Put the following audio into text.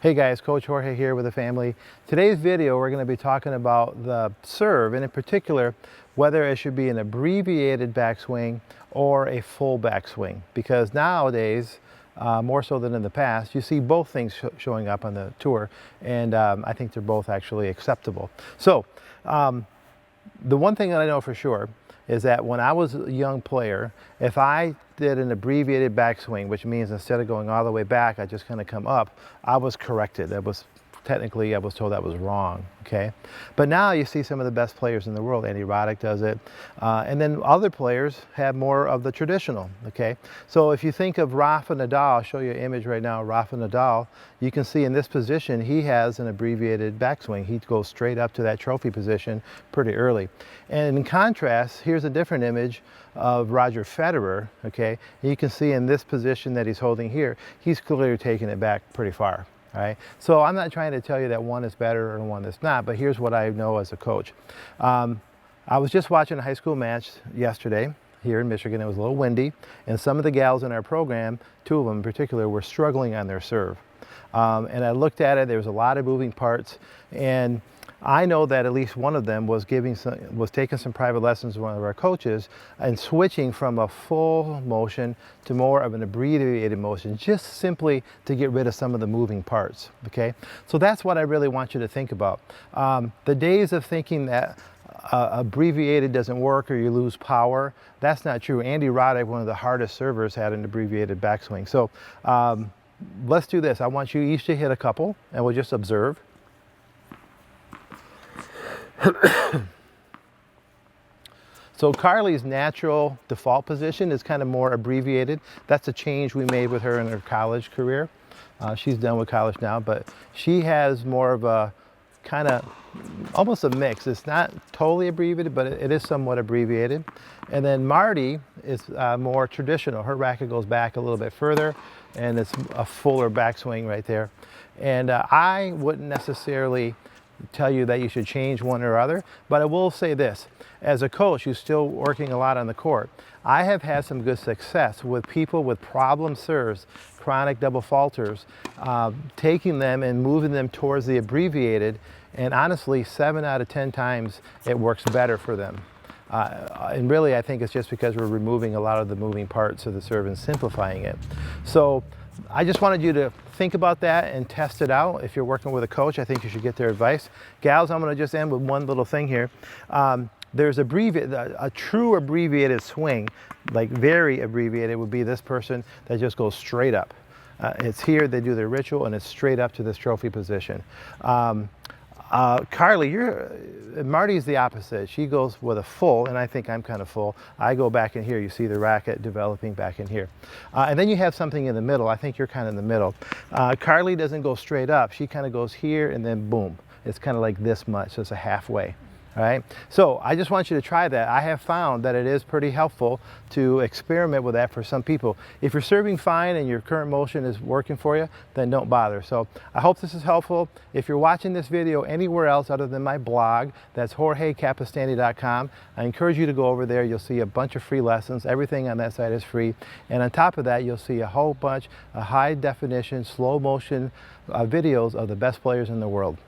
Hey guys, Coach Jorge here with the family. Today's video we're going to be talking about the serve, and in particular whether it should be an abbreviated backswing or a full backswing, because nowadays more so than in the past you see both things showing up on the tour, and I think they're both actually acceptable. So the one thing that I know for sure is that when I was a young player, if I did an abbreviated backswing, which means instead of going all the way back, I just kind of come up, I was corrected. That was technically, I was told that was wrong, okay? But now you see some of the best players in the world. Andy Roddick does it. And then other players have more of the traditional, okay? So if you think of Rafa Nadal, I'll show you an image right now, Rafa Nadal, you can see in this position, he has an abbreviated backswing. He goes straight up to that trophy position pretty early. And in contrast, here's a different image of Roger Federer, okay? And you can see in this position that he's holding here, he's clearly taking it back pretty far. All right? So I'm not trying to tell you that one is better or one is not, but here's what I know as a coach. I was just watching a high school match yesterday here in Michigan. It was a little windy, and some of the gals in our program, two of them in particular, were struggling on their serve. And I looked at it, there was a lot of moving parts, and I know that at least one of them was taking some private lessons with one of our coaches and switching from a full motion to more of an abbreviated motion, just simply to get rid of some of the moving parts, okay? So that's what I really want you to think about. The days of thinking that abbreviated doesn't work or you lose power, that's not true. Andy Roddick, one of the hardest servers, had an abbreviated backswing. So let's do this. I want you each to hit a couple, and we'll just observe. So Carly's natural default position is kind of more abbreviated. That's a change we made with her in her college career. She's done with college now, but she has more of a kind of almost a mix. It's not totally abbreviated, but it is somewhat abbreviated. And then Marty is more traditional. Her racket goes back a little bit further, and it's a fuller backswing right there. And I wouldn't necessarily tell you that you should change one or other, but I will say this. As a coach who's still working a lot on the court, I have had some good success with people with problem serves, chronic double faulters, taking them and moving them towards the abbreviated, and honestly 7 out of 10 times it works better for them. And really I think it's just because we're removing a lot of the moving parts of the serve and simplifying it. So I just wanted you to think about that and test it out. If you're working with a coach, I think you should get their advice. Gals, I'm going to just end with one little thing here. There's a true abbreviated swing, like very abbreviated, would be this person that just goes straight up. It's here, they do their ritual, and it's straight up to this trophy position. Carly, Marty's the opposite. She goes with a full, and I think I'm kind of full. I go back in here. You see the racket developing back in here. And then you have something in the middle. I think you're kind of in the middle. Carly doesn't go straight up. She kind of goes here and then boom. It's kind of like this much, so it's a halfway. All right, so I just want you to try that. I have found that it is pretty helpful to experiment with that for some people. If you're serving fine and your current motion is working for you, then don't bother. So I hope this is helpful. If you're watching this video anywhere else other than my blog, that's jorgecapestany.com. I encourage you to go over there. You'll see a bunch of free lessons. Everything on that site is free. And on top of that, you'll see a whole bunch of high definition, slow motion videos of the best players in the world.